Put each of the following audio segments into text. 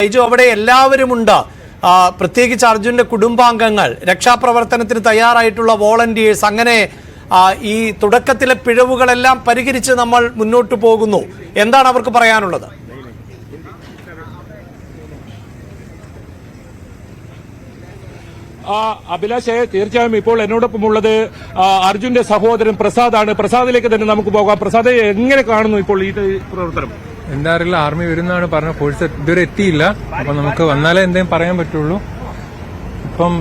ൈജു അവിടെ എല്ലാവരുമുണ്ട്. പ്രത്യേകിച്ച് അർജുന്റെ കുടുംബാംഗങ്ങൾ, രക്ഷാപ്രവർത്തനത്തിന് തയ്യാറായിട്ടുള്ള വോളണ്ടിയേഴ്സ്, അങ്ങനെ ഈ തുടക്കത്തിലെ പിഴവുകളെല്ലാം പരിഹരിച്ച് നമ്മൾ മുന്നോട്ട് പോകുന്നു. എന്താണ് അവർക്ക് പറയാനുള്ളത്? അഭിലാഷേ, തീർച്ചയായും ഇപ്പോൾ എന്നോടൊപ്പമുള്ളത് അർജുന്റെ സഹോദരൻ പ്രസാദാണ്. പ്രസാദിലേക്ക് തന്നെ നമുക്ക് പോകാം. പ്രസാദ്, എങ്ങനെ കാണുന്നു ഇപ്പോൾ ഈ പ്രവർത്തനം? എന്താ അറിയില്ല, ആർമി വരുന്നതാണ് പറഞ്ഞ, ഫോഴ്സ് ഇതുവരെ എത്തിയില്ല. അപ്പൊ നമുക്ക് വന്നാലേ എന്തെങ്കിലും പറയാൻ പറ്റുള്ളൂ. ഇപ്പം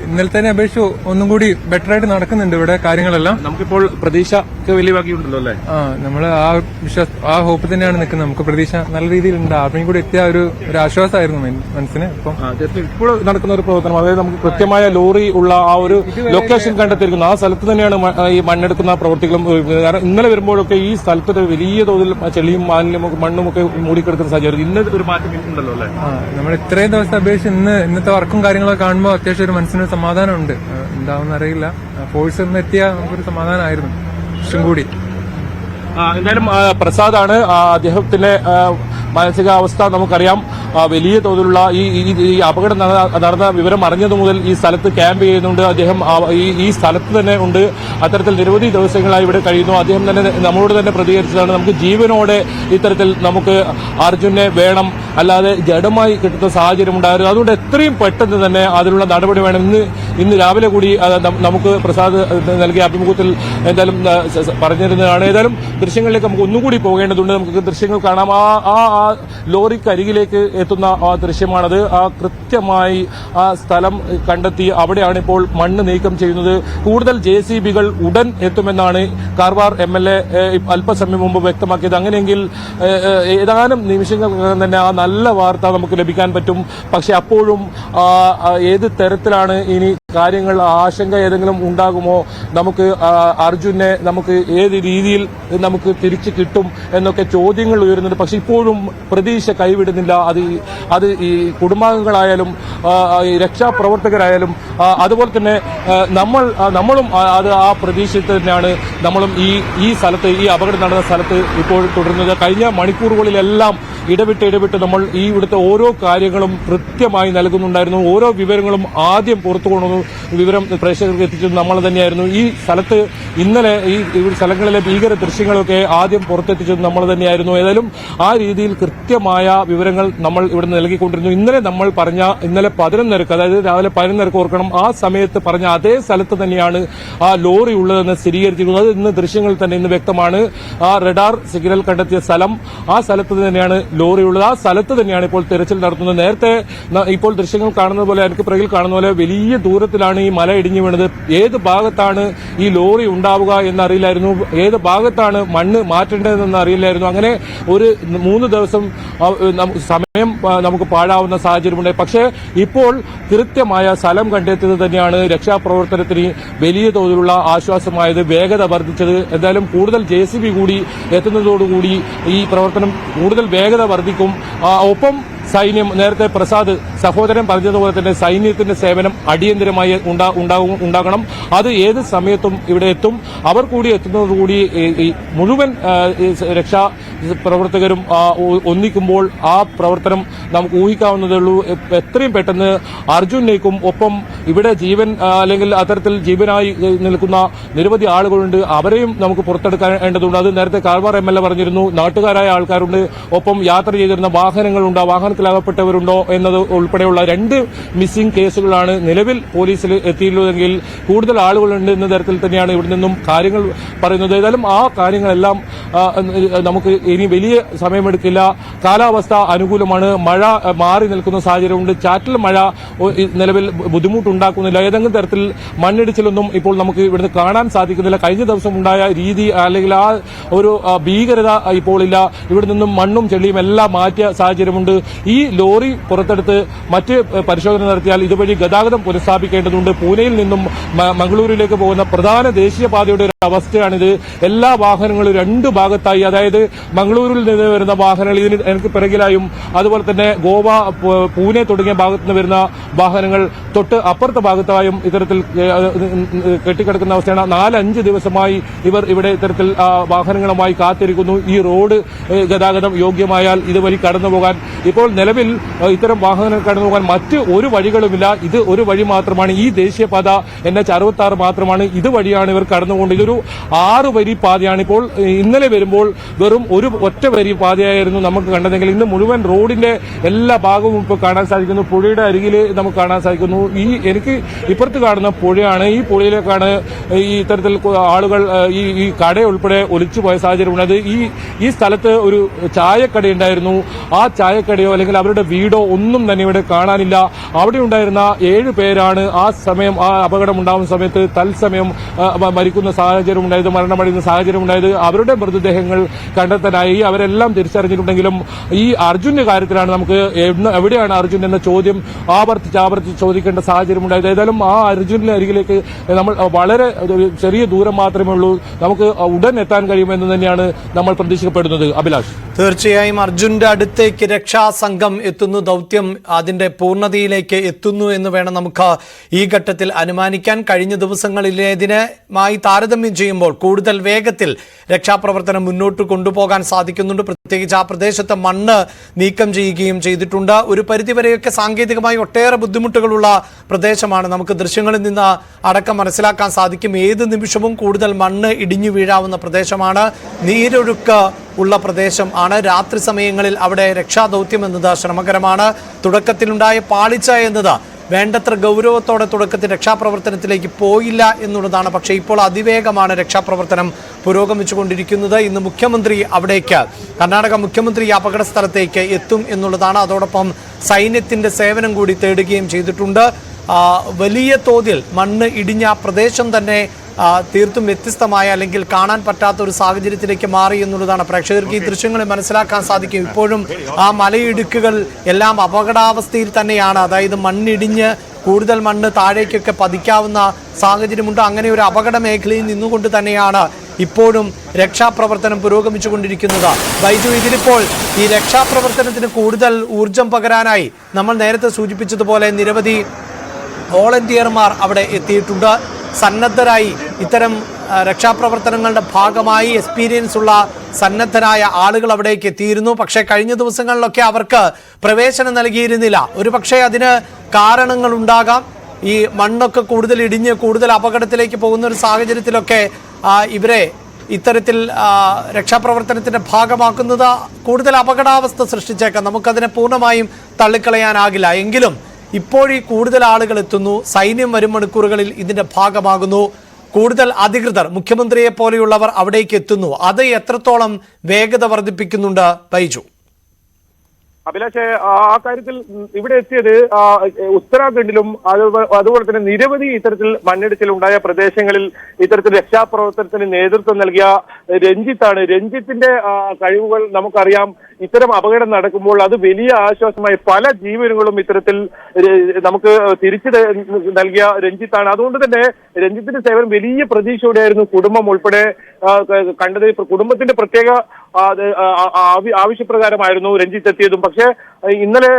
ഇന്നലത്തെ അപേക്ഷിച്ച് ഒന്നും കൂടി ബെറ്റർ ആയിട്ട് നടക്കുന്നുണ്ട് ഇവിടെ കാര്യങ്ങളെല്ലാം. നമുക്കിപ്പോൾ പ്രതീക്ഷ വലിയ ബാക്കിയുണ്ടല്ലോ അല്ലേ? നമ്മള് ആ ഹോപ്പ് തന്നെയാണ് നിൽക്കുന്നത്. നമുക്ക് പ്രതീക്ഷ നല്ല രീതിയിലുണ്ട്. ആർമി കൂടി എത്തിയ ഒരു ആശ്വാസമായിരുന്നു മനസ്സിന്. ഇപ്പോൾ നടക്കുന്ന ഒരു പ്രവർത്തനം, അതായത് നമുക്ക് കൃത്യമായ ലോറി ഉള്ള ആ ഒരു ലൊക്കേഷൻ കണ്ടെത്തിയിരിക്കുന്നു. ആ സ്ഥലത്ത് തന്നെയാണ് ഈ മണ്ണെടുക്കുന്ന പ്രവർത്തികളും. കാരണം ഇന്നലെ വരുമ്പോഴൊക്കെ ഈ സ്ഥലത്ത് വലിയ തോതിൽ ചെളിയും മണ്ണും ഒക്കെ മൂടിക്കിടക്കുന്ന സാഹചര്യം. ഇന്ന് ഒരു മാറ്റം ഉണ്ടല്ലോ അല്ലേ? നമ്മൾ ഇത്രയും ദിവസം അപേക്ഷിച്ച് ഇന്നത്തെ വർക്കും കാര്യങ്ങളൊക്കെ കാണുമ്പോൾ അത്യാവശ്യം ഒരു മനസ്സിനൊരു സമാധാനമുണ്ട്. എന്താവുന്ന അറിയില്ല, ഫോഴ്സ് ഒന്ന് എത്തിയാൽ നമുക്കൊരു സമാധാനമായിരുന്നു ഇഷ്ടം കൂടി. എന്തായാലും പ്രസാദാണ്. അദ്ദേഹത്തിന്റെ മാനസികാവസ്ഥ നമുക്കറിയാം. വലിയ തോതിലുള്ള ഈ അപകടം നടന്ന വിവരം അറിഞ്ഞതു മുതൽ ഈ സ്ഥലത്ത് ക്യാമ്പ് ചെയ്യുന്നുണ്ട്. അദ്ദേഹം ഈ സ്ഥലത്ത് തന്നെ ഉണ്ട്. അത്തരത്തിൽ നിരവധി ദിവസങ്ങളായി ഇവിടെ കഴിയുന്നു. അദ്ദേഹം തന്നെ നമ്മളോട് തന്നെ പ്രതികരിച്ചതാണ്, നമുക്ക് ജീവനോടെ ഇത്തരത്തിൽ നമുക്ക് അർജുനെ വേണം, അല്ലാതെ ജഡമായി കിട്ടുന്ന സാഹചര്യം ഉണ്ടായിരുന്നു. അതുകൊണ്ട് എത്രയും പെട്ടെന്ന് തന്നെ അതിനുള്ള നടപടി വേണം. ഇന്ന് രാവിലെ കൂടി നമുക്ക് പ്രസാദ് നൽകിയ അഭിമുഖത്തിൽ എന്തായാലും പറഞ്ഞിരുന്നതാണ്. ഏതായാലും ദൃശ്യങ്ങളിലേക്ക് നമുക്ക് ഒന്നുകൂടി പോകേണ്ടതുണ്ട്. നമുക്ക് ദൃശ്യങ്ങൾ കാണാം. ആ ലോറിക്കരികിലേക്ക് എത്തുന്ന ആ ദൃശ്യമാണത്. കൃത്യമായി ആ സ്ഥലം കണ്ടെത്തി അവിടെയാണ് ഇപ്പോൾ മണ്ണ് നീക്കം ചെയ്യുന്നത്. കൂടുതൽ JCBകൾ ഉടൻ എത്തുമെന്നാണ് കാർവാർ MLA അല്പസമയം മുമ്പ് വ്യക്തമാക്കിയത്. അങ്ങനെയെങ്കിൽ ഏതാനും നിമിഷങ്ങൾക്കകം തന്നെ ആ നല്ല വാർത്ത നമുക്ക് ലഭിക്കാൻ പറ്റും. പക്ഷെ അപ്പോഴും ഏത് തരത്തിലാണ് ഇനി കാര്യങ്ങൾ, ആശങ്ക ഏതെങ്കിലും ഉണ്ടാകുമോ, നമുക്ക് അർജുനെ നമുക്ക് ഏത് രീതിയിൽ നമുക്ക് തിരിച്ചു കിട്ടും എന്നൊക്കെ ചോദ്യങ്ങൾ ഉയരുന്നുണ്ട്. പക്ഷെ ഇപ്പോഴും പ്രതീക്ഷ കൈവിടുന്നില്ല. അത് ഈ കുടുംബാംഗങ്ങളായാലും രക്ഷാപ്രവർത്തകരായാലും അതുപോലെ തന്നെ നമ്മളും ആ പ്രതീക്ഷയിൽ തന്നെയാണ് നമ്മളും ഈ സ്ഥലത്ത്, ഈ അപകടം നടന്ന സ്ഥലത്ത് ഇപ്പോൾ തുടരുന്നത്. കഴിഞ്ഞ മണിക്കൂറുകളിലെല്ലാം ഇടവിട്ട് നമ്മൾ ഇവിടുത്തെ ഓരോ കാര്യങ്ങളും കൃത്യമായി നൽകുന്നുണ്ടായിരുന്നു. ഓരോ വിവരങ്ങളും ആദ്യം പുറത്തു കൊണ്ടുവന്നു വിവരം പ്രേക്ഷകർക്ക് എത്തിച്ചത് നമ്മൾ തന്നെയായിരുന്നു. ഈ സ്ഥലത്ത് ഇന്നലെ ഈ സ്ഥലങ്ങളിലെ ഭീകര ദൃശ്യങ്ങളൊക്കെ ആദ്യം പുറത്തെത്തിച്ചത് നമ്മൾ തന്നെയായിരുന്നു. ഏതായാലും ആ രീതിയിൽ കൃത്യമായ വിവരങ്ങൾ നമ്മൾ ഇവിടെ നൽകിക്കൊണ്ടിരുന്നു. ഇന്നലെ 11:00, അതായത് രാവിലെ 11:00 ഓർക്കണം, ആ സമയത്ത് പറഞ്ഞ അതേ സ്ഥലത്ത് തന്നെയാണ് ആ ലോറി ഉള്ളതെന്ന് സ്ഥിരീകരിച്ചിരിക്കുന്നത്. അത് ഇന്ന് ദൃശ്യങ്ങളിൽ തന്നെ ഇന്ന് വ്യക്തമാണ്. ആ റഡാർ സിഗ്നൽ കണ്ടെത്തിയ സ്ഥലം, ആ സ്ഥലത്ത് തന്നെയാണ് ലോറി ഉള്ളത്. ആ സ്ഥലത്ത് തന്നെയാണ് ഇപ്പോൾ തെരച്ചിൽ നടത്തുന്നത്. നേരത്തെ ഇപ്പോൾ ദൃശ്യങ്ങൾ കാണുന്നത് പോലെ, എനിക്ക് പിറകിൽ കാണുന്ന പോലെ വലിയ ദൂരത്തിലാണ് ഈ മല ഇടിഞ്ഞു വീണത്. ഏത് ഭാഗത്താണ് ഈ ലോറി ഉണ്ടാവുക എന്നറിയില്ലായിരുന്നു. ഏത് ഭാഗത്താണ് മണ്ണ് മാറ്റേണ്ടതെന്ന് അറിയില്ലായിരുന്നു. അങ്ങനെ ഒരു 3 ദിവസം സമയം നമുക്ക് പാഴാവുന്ന സാഹചര്യമുണ്ട്. പക്ഷേ ഇപ്പോൾ കൃത്യമായ സ്ഥലം കണ്ടെത്തിയത് തന്നെയാണ് രക്ഷാപ്രവർത്തനത്തിന് വലിയ തോതിലുള്ള ആശ്വാസമായത്, വേഗത വർദ്ധിച്ചത്. എന്തായാലും കൂടുതൽ JCB കൂടി എത്തുന്നതോടുകൂടി ഈ പ്രവർത്തനം കൂടുതൽ വേഗത വർദ്ധിക്കും. ഒപ്പം സൈന്യം, നേരത്തെ പ്രസാദ് സഹോദരൻ പറഞ്ഞതുപോലെ തന്നെ സൈന്യത്തിന്റെ സേവനം അടിയന്തരമായി ഉണ്ടാകണം. അത് ഏത് സമയത്തും ഇവിടെ എത്തും. അവർ കൂടി എത്തുന്നതോടുകൂടി മുഴുവൻ രക്ഷാ പ്രവർത്തകരും ഒന്നിക്കുമ്പോൾ ആ പ്രവർത്തനം നമുക്ക് ഊഹിക്കാവുന്നതേ ഉള്ളൂ. എത്രയും പെട്ടെന്ന് അർജുനേക്കും ഒപ്പം ഇവിടെ ജീവൻ അല്ലെങ്കിൽ അത്തരത്തിൽ ജീവനായി നിൽക്കുന്ന നിരവധി ആളുകളുണ്ട്, അവരെയും നമുക്ക് പുറത്തെടുക്കേണ്ടതുണ്ട്. അത് നേരത്തെ കാർവാർ MLA പറഞ്ഞിരുന്നു. നാട്ടുകാരായ ആൾക്കാരുണ്ട്, ഒപ്പം യാത്ര ചെയ്തിരുന്ന വാഹനങ്ങളുണ്ട്, വാഹനത്തിലകപ്പെട്ടവരുണ്ടോ എന്നത് ഉൾപ്പെടെയുള്ള 2 മിസ്സിംഗ് കേസുകളാണ് നിലവിൽ പോലീസിൽ എത്തിയിട്ടുള്ളതെങ്കിൽ കൂടുതൽ ആളുകളുണ്ട് എന്ന തരത്തിൽ തന്നെയാണ് ഇവിടെ നിന്നും കാര്യങ്ങൾ പറയുന്നത്. ഏതായാലും ആ കാര്യങ്ങളെല്ലാം നമുക്ക് ഇനി വലിയ സമയമെടുക്കില്ല. കാലാവസ്ഥ അനുകൂലമാണ്, മഴ മാറി നിൽക്കുന്ന സാഹചര്യമുണ്ട്. ചാറ്റൽ മഴ നിലവിൽ ബുദ്ധിമുട്ടുണ്ടാക്കുന്നില്ല. ഏതെങ്കിലും തരത്തിൽ മണ്ണിടിച്ചിലൊന്നും ഇപ്പോൾ നമുക്ക് ഇവിടുന്ന് കാണാൻ സാധിക്കുന്നില്ല. കഴിഞ്ഞ ദിവസം ഉണ്ടായ രീതി അല്ലെങ്കിൽ ആ ഒരു ഭീകരത ഇപ്പോൾ ഇല്ല. ഇവിടെ നിന്നും മണ്ണും ചെളിയും എല്ലാം മാറ്റിയ സാഹചര്യമുണ്ട്. ഈ ലോറി പുറത്തെടുത്ത് മറ്റ് പരിശോധന നടത്തിയാൽ ഇതുവഴി ഗതാഗതം പുനഃസ്ഥാപിക്കേണ്ടതുണ്ട്. പൂനെയിൽ നിന്നും മംഗളൂരുവിലേക്ക് പോകുന്ന പ്രധാന ദേശീയപാതയുടെ ഒരു അവസ്ഥയാണിത്. എല്ലാ വാഹനങ്ങളും 2 ഭാഗത്തായി, അതായത് മംഗളൂരിൽ നിന്ന് വരുന്ന വാഹനങ്ങൾ ഇതിന് എനിക്ക് പിറകിലായും അതുപോലെ തന്നെ ഗോവ, പൂനെ തുടങ്ങിയ ഭാഗത്ത് നിന്ന് വരുന്ന വാഹനങ്ങൾ തൊട്ട് അപ്പുറത്തെ ഭാഗത്തായും ഇത്തരത്തിൽ കെട്ടിക്കിടക്കുന്ന അവസ്ഥയാണ്. 4-5 ദിവസമായി ഇവർ ഇവിടെ ഇത്തരത്തിൽ വാഹനങ്ങളുമായി കാത്തിരിക്കുന്നു. ഈ റോഡ് ഗതാഗതം യോഗ്യമായാൽ ഇതുവഴി കടന്നുപോകാൻ. ഇപ്പോൾ നിലവിൽ ഇത്തരം വാഹനങ്ങൾ കടന്നു പോകാൻ മറ്റ് ഒരു വഴികളുമില്ല. ഇത് ഒരു വഴി മാത്രമാണ്, ഈ ദേശീയപാത NH-66 മാത്രമാണ്. ഇതുവഴിയാണ് ഇവർ കടന്നുകൊണ്ട്. ഇതൊരു 6 വരി പാതയാണ്. ഇപ്പോൾ ഇന്നലെ വരുമ്പോൾ വെറും ഒറ്റ വരി പാതയായിരുന്നു നമുക്ക് കണ്ടതെങ്കിൽ ഇന്ന് മുഴുവൻ റോഡിന്റെ എല്ലാ ഭാഗവും ഇപ്പോൾ കാണാൻ സാധിക്കുന്നു. പുഴയുടെ അരികിൽ നമുക്ക് കാണാൻ സാധിക്കുന്നു. എനിക്ക് ഇപ്പുറത്ത് കാണുന്ന പുഴയാണ്. ഈ പുഴയിലേക്കാണ് ഈ ഇത്തരത്തിൽ ആളുകൾ ഈ കട ഉൾപ്പെടെ ഒലിച്ചു പോയ സാഹചര്യമുണ്ട്. ഈ സ്ഥലത്ത് ഒരു ചായക്കട ഉണ്ടായിരുന്നു. ആ ചായക്കടയോ അല്ലെങ്കിൽ അവരുടെ വീടോ ഒന്നും തന്നെ ഇവിടെ കാണാനില്ല. അവിടെ ഉണ്ടായിരുന്ന 7 പേരാണ് ആ അപകടം ഉണ്ടാകുന്ന സമയത്ത് തത്സമയം മരിക്കുന്ന സാഹചര്യം ഉണ്ടായത്, മരണമടയുന്ന സാഹചര്യം ഉണ്ടായത്. അവരുടെ മൃതദേഹങ്ങൾ കണ്ടെത്താനായി അവരെല്ലാം തിരിച്ചറിഞ്ഞിട്ടുണ്ടെങ്കിലും ഈ അർജുന്റെ കാര്യത്തിലാണ് നമുക്ക് എവിടെയാണ് അർജുൻ എന്ന ചോദ്യം ആവർത്തിച്ച് ചോദിക്കേണ്ട സാഹചര്യം ഉണ്ടായത്. ഏതായാലും ആ അർജുന്റെ അരികിലേക്ക് നമ്മൾ വളരെ ചെറിയ ദൂരം മാത്രമേ ഉള്ളൂ. നമുക്ക് ഉടൻ എത്താൻ കഴിയുമെന്ന് തന്നെയാണ് നമ്മൾ പ്രതീക്ഷിക്കപ്പെടുന്നത്. അഭിലാഷ്, തീർച്ചയായും അർജുന്റെ അടുത്തേക്ക് രക്ഷാസംഘം എത്തുന്നു, ദൗത്യം അതിന്റെ പൂർണ്ണതയിലേക്ക് എത്തുന്നു എന്ന് വേണം നമുക്ക് ഈ ഘട്ടത്തിൽ അനുമാനിക്കാൻ. കഴിഞ്ഞ ദിവസങ്ങളിലേതിനുമായി താരതമ്യം ചെയ്യുമ്പോൾ കൂടുതൽ വേഗത്തിൽ രക്ഷാപ്രവർത്തനം മുന്നോട്ട് കൊണ്ടുപോകാൻ സാധിക്കുന്നുണ്ട്. പ്രത്യേകിച്ച് ആ പ്രദേശത്ത് മണ്ണ് നീക്കം ചെയ്യുകയും ചെയ്തിട്ടുണ്ട്. ഒരു പരിധിവരെയൊക്കെ സാങ്കേതികമായി ഒട്ടേറെ ബുദ്ധിമുട്ടുകളുള്ള പ്രദേശമാണ്. നമുക്ക് ദൃശ്യങ്ങളിൽ നിന്ന് അടക്കം മനസ്സിലാക്കാൻ സാധിക്കും. ഏത് നിമിഷവും കൂടുതൽ മണ്ണ് ഇടിഞ്ഞു വീഴാവുന്ന പ്രദേശമാണ്. നീരൊഴുക്ക് ഉള്ള പ്രദേശം ആണ്. രാത്രി സമയങ്ങളിൽ അവിടെ രക്ഷാദൗത്യം എന്നത് ശ്രമകരമാണ്. തുടക്കത്തിലുണ്ടായ പാളിച്ച എന്നത് വേണ്ടത്ര ഗൗരവത്തോടെ തുടക്കത്തിൽ രക്ഷാപ്രവർത്തനത്തിലേക്ക് പോയില്ല എന്നുള്ളതാണ്. പക്ഷേ ഇപ്പോൾ അതിവേഗമാണ് രക്ഷാപ്രവർത്തനം പുരോഗമിച്ചുകൊണ്ടിരിക്കുന്നത്. ഇന്ന് മുഖ്യമന്ത്രി അവിടേക്ക്, കർണാടക മുഖ്യമന്ത്രി ഈ അപകട സ്ഥലത്തേക്ക് എത്തും എന്നുള്ളതാണ്. അതോടൊപ്പം സൈന്യത്തിന്റെ സേവനം കൂടി തേടുകയും ചെയ്തിട്ടുണ്ട്. വലിയ തോതിൽ മണ്ണ് ഇടിഞ്ഞ പ്രദേശം തന്നെ തീർത്തും വ്യത്യസ്തമായ അല്ലെങ്കിൽ കാണാൻ പറ്റാത്ത ഒരു സാഹചര്യത്തിലേക്ക് മാറി എന്നുള്ളതാണ്. പ്രേക്ഷകർക്ക് ഈ ദൃശ്യങ്ങളിൽ മനസ്സിലാക്കാൻ സാധിക്കും. ഇപ്പോഴും ആ മലയിടുക്കുകൾ എല്ലാം അപകടാവസ്ഥയിൽ തന്നെയാണ്. അതായത് മണ്ണിടിഞ്ഞ് കൂടുതൽ മണ്ണ് താഴേക്കൊക്കെ പതിക്കാവുന്ന സാഹചര്യമുണ്ട്. അങ്ങനെ ഒരു അപകട മേഖലയിൽ നിന്നുകൊണ്ട് തന്നെയാണ് ഇപ്പോഴും രക്ഷാപ്രവർത്തനം പുരോഗമിച്ചുകൊണ്ടിരിക്കുന്നത്. ബൈജു, ഇതിലിപ്പോൾ ഈ രക്ഷാപ്രവർത്തനത്തിന് കൂടുതൽ ഊർജം പകരാനായി നമ്മൾ നേരത്തെ സൂചിപ്പിച്ചതുപോലെ നിരവധി വോളണ്ടിയർമാർ അവിടെ എത്തിയിട്ടുണ്ട്. സന്നദ്ധരായി ഇത്തരം രക്ഷാപ്രവർത്തനങ്ങളുടെ ഭാഗമായി എക്സ്പീരിയൻസ് ഉള്ള സന്നദ്ധരായ ആളുകൾ അവിടേക്ക് എത്തിയിരുന്നു. പക്ഷേ കഴിഞ്ഞ ദിവസങ്ങളിലൊക്കെ അവർക്ക് പ്രവേശനം നൽകിയിരുന്നില്ല. ഒരു പക്ഷേ അതിന് കാരണങ്ങൾ ഉണ്ടാകാം. ഈ മണ്ണൊക്കെ കൂടുതൽ ഇടിഞ്ഞ് കൂടുതൽ അപകടത്തിലേക്ക് പോകുന്ന ഒരു സാഹചര്യത്തിലൊക്കെ ഇവരെ ഇത്തരത്തിൽ രക്ഷാപ്രവർത്തനത്തിന്റെ ഭാഗമാക്കുന്നത് കൂടുതൽ അപകടാവസ്ഥ സൃഷ്ടിച്ചേക്കാം. നമുക്കതിനെ പൂർണ്ണമായും തള്ളിക്കളയാനാകില്ല. എങ്കിലും ഇപ്പോഴീ കൂടുതൽ ആളുകൾ എത്തുന്നു. സൈന്യം വരും മണിക്കൂറുകളിൽ ഇതിന്റെ ഭാഗമാകുന്നു. കൂടുതൽ അധികൃതർ, മുഖ്യമന്ത്രിയെ പോലെയുള്ളവർ അവിടേക്ക് എത്തുന്നു. അത് എത്രത്തോളം വേഗത വർദ്ധിപ്പിക്കുന്നുണ്ട് ബൈജു? അഭിലാഷ്, ആ കാര്യത്തിൽ ഇവിടെ എത്തിയത് ഉത്തരാഖണ്ഡിലും അതുപോലെ തന്നെ നിരവധി ഇത്തരത്തിൽ മണ്ണിടിച്ചിലുണ്ടായ പ്രദേശങ്ങളിൽ ഇത്തരത്തിൽ രക്ഷാപ്രവർത്തനത്തിന് നേതൃത്വം നൽകിയ രഞ്ജിത്താണ്. രഞ്ജിത്തിന്റെ കഴിവുകൾ നമുക്കറിയാം. ഇത്തരം അപകടം നടക്കുമ്പോൾ അത് വലിയ ആശ്വാസമായി പല ജീവനുകളും ഇത്തരത്തിൽ നമുക്ക് തിരിച്ചു നൽകിയ രഞ്ജിത്താണ്. അതുകൊണ്ട് തന്നെ രഞ്ജിത്തിന്റെ സേവനം വലിയ പ്രതീക്ഷയോടെയായിരുന്നു കുടുംബം ഉൾപ്പെടെ കണ്ടത്. കുടുംബത്തിന്റെ പ്രത്യേക ആവശ്യപ്രകാരമായിരുന്നു രഞ്ജിത്ത് എത്തിയതും. പക്ഷേ ഇന്നലെ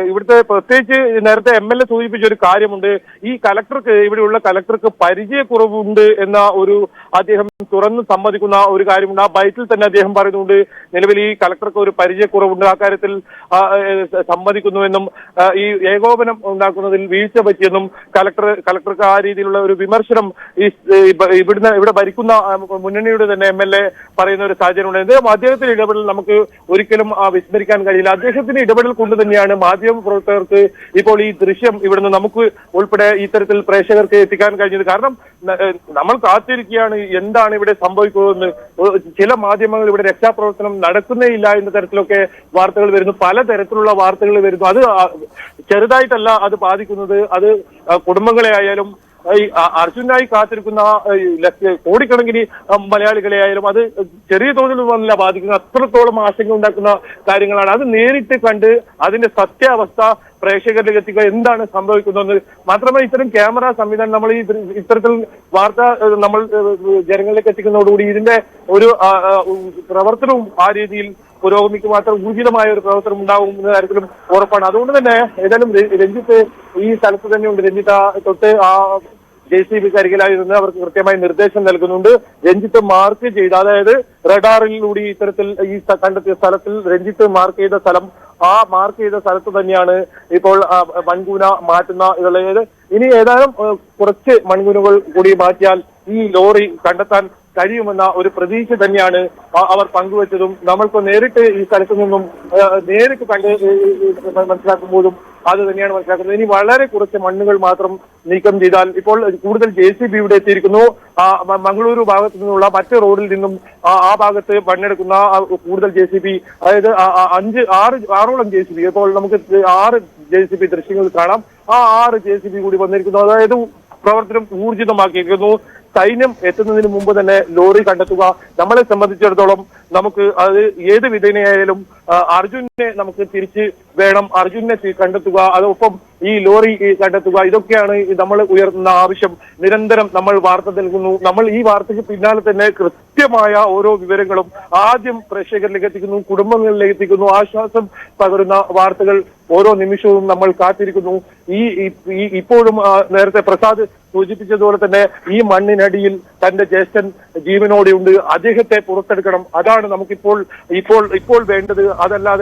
ഇവിടുത്തെ പ്രത്യേകിച്ച് നേരത്തെ MLA സൂചിപ്പിച്ച ഒരു കാര്യമുണ്ട്. ഈ ഇവിടെയുള്ള കലക്ടർക്ക് പരിചയക്കുറവുണ്ട് എന്ന ഒരു അദ്ദേഹം തുറന്ന് സമ്മതിക്കുന്ന ഒരു കാര്യമുണ്ട്. ആ ബൈറ്റിൽ തന്നെ അദ്ദേഹം പറയുന്നുണ്ട് നിലവിൽ ഈ കലക്ടർക്ക് ഒരു പരിചയക്കുറവുണ്ട്. ആ കാര്യത്തിൽ സമ്മതിക്കുന്നുവെന്നും ഈ ഏകോപനം ഉണ്ടാക്കുന്നതിൽ വീഴ്ച പറ്റിയെന്നും കലക്ടർക്ക് ആ രീതിയിലുള്ള ഒരു വിമർശനം ഇവിടെ ഭരിക്കുന്ന മുന്നണിയുടെ തന്നെ MLA പറയുന്ന ഒരു സാഹചര്യമുണ്ട്. അദ്ദേഹത്തിന്റെ ഇടപെടൽ നമുക്ക് ഒരിക്കലും വിസ്മരിക്കാൻ കഴിയില്ല. അദ്ദേഹത്തിന്റെ ഇടപെടൽ കൊണ്ട് തന്നെയാണ് മാധ്യമ പ്രവർത്തകർക്ക് ഇപ്പോൾ ഈ ദൃശ്യം ഇവിടുന്ന് നമുക്ക് ഉൾപ്പെടെ ഇത്തരത്തിൽ പ്രേക്ഷകർക്ക് എത്തിക്കാൻ കഴിഞ്ഞത്. കാരണം നമ്മൾ കാത്തിരിക്കുകയാണ് എന്താണ് ഇവിടെ സംഭവിക്കുന്നതെന്ന്. ചില മാധ്യമങ്ങൾ ഇവിടെ രക്ഷാപ്രവർത്തനം നടക്കുന്നേയില്ല എന്ന തരത്തിലൊക്കെ വാർത്തകൾ വരുന്നു. പല തരത്തിലുള്ള വാർത്തകൾ വരുന്നു. അത് ചെറുതായിട്ടല്ല അത് ബാധിക്കുന്നത്. അത് കുടുംബങ്ങളെ ആയാലും അർജുനായി കാത്തിരിക്കുന്ന കോടിക്കണക്കിന് മലയാളികളെ ആയാലും അത് ചെറിയ തോതിൽ വന്നില്ല ബാധിക്കുന്നത്. അത്രത്തോളം ആശങ്ക ഉണ്ടാക്കുന്ന കാര്യങ്ങളാണ്. അത് നേരിട്ട് കണ്ട് അതിന്റെ സത്യാവസ്ഥ പ്രേക്ഷകരിലേക്ക് എത്തിക്കുക, എന്താണ് സംഭവിക്കുന്നത്. മാത്രമല്ല ഇത്തരം ക്യാമറ സംവിധാനം നമ്മൾ ഇത്തരത്തിൽ വാർത്ത നമ്മൾ ജനങ്ങളിലേക്ക് എത്തിക്കുന്നതോടുകൂടി ഇതിന്റെ ഒരു പ്രവർത്തനവും ആ രീതിയിൽ പുരോഗമിക്ക് മാത്രം ഊർജിതമായ ഒരു പ്രവർത്തനം ഉണ്ടാവും എന്ന കാര്യത്തിലും ഉറപ്പാണ്. അതുകൊണ്ട് തന്നെ ഏതായാലും രഞ്ജിത്ത് ഈ സ്ഥലത്ത് തന്നെയുണ്ട്. രഞ്ജിത്ത് തൊട്ട് JCB കരികിലായിരുന്നു അവർക്ക് കൃത്യമായി നിർദ്ദേശം നൽകുന്നുണ്ട്. രഞ്ജിത്ത് മാർക്ക് ചെയ്ത്, അതായത് റഡാറിലൂടെ ഇത്തരത്തിൽ ഈ കണ്ടെത്തിയ സ്ഥലത്തിൽ രഞ്ജിത്ത് മാർക്ക് ചെയ്ത സ്ഥലം ആ മാർക്ക് ചെയ്ത സ്ഥലത്ത് തന്നെയാണ് ഇപ്പോൾ മൺകൂന മാറ്റുന്ന ഇതുള്ളത്. ഇനി ഏതായാലും കുറച്ച് മൺകൂനുകൾ കൂടി മാറ്റിയാൽ ഈ ലോറി കണ്ടെത്താൻ കഴിയുമെന്ന ഒരു പ്രതീക്ഷ തന്നെയാണ് അവർ പങ്കുവച്ചതും. നമ്മൾക്ക് നേരിട്ട് ഈ സ്ഥലത്തു നിന്നും നേരിട്ട് കണ്ട് മനസ്സിലാക്കുമ്പോഴും അത് തന്നെയാണ് മനസ്സിലാക്കുന്നത്. ഇനി വളരെ കുറച്ച് മണ്ണുകൾ മാത്രം നീക്കം ചെയ്താൽ ഇപ്പോൾ കൂടുതൽ JCB ഇവിടെ എത്തിയിരിക്കുന്നു. മംഗളൂരു ഭാഗത്തു നിന്നുള്ള മറ്റ് റോഡിൽ നിന്നും ആ ഭാഗത്ത് മണ്ണെടുക്കുന്ന കൂടുതൽ JCB, അതായത് 6ഓളം JCB, ഇപ്പോൾ നമുക്ക് 6 JCB ദൃശ്യങ്ങൾ കാണാം. ആ 6 JCB കൂടി വന്നിരിക്കുന്നു. അതായത് പ്രവർത്തനം ഊർജിതമാക്കിയിരിക്കുന്നു. സൈന്യം എത്തുന്നതിന് മുമ്പ് തന്നെ ലോറി കണ്ടെത്തുക, നമ്മളെ സംബന്ധിച്ചിടത്തോളം നമുക്ക് അത് ഏത് വിധേനയായാലും അർജുനെ നമുക്ക് തിരിച്ച് വേണം, അർജുനെ കണ്ടെത്തുക, അതോടൊപ്പം ഈ ലോറി കണ്ടെത്തുക. ഇതൊക്കെയാണ് നമ്മൾ ഉയർത്തുന്ന ആവശ്യം. നിരന്തരം നമ്മൾ വാർത്ത നൽകുന്നു. നമ്മൾ ഈ വാർത്തയ്ക്ക് പിന്നാലെ തന്നെ കൃത്യമായ ഓരോ വിവരങ്ങളും ആദ്യം പ്രേക്ഷകരിലേക്ക് എത്തിക്കുന്നു, കുടുംബങ്ങളിലേക്ക് എത്തിക്കുന്നു. ആശ്വാസം പകരുന്ന വാർത്തകൾ ഓരോ നിമിഷവും നമ്മൾ കാത്തിരിക്കുന്നു. ഇപ്പോഴും നേരത്തെ പ്രസാദ് സൂചിപ്പിച്ചതുപോലെ തന്നെ ഈ മണ്ണിനടിയിൽ തന്റെ ജ്യേഷ്ഠൻ ജീവനോടെയുണ്ട്. അദ്ദേഹത്തെ പുറത്തെടുക്കണം. അതാണ് നമുക്കിപ്പോൾ വേണ്ടത്. അതല്ലാതെ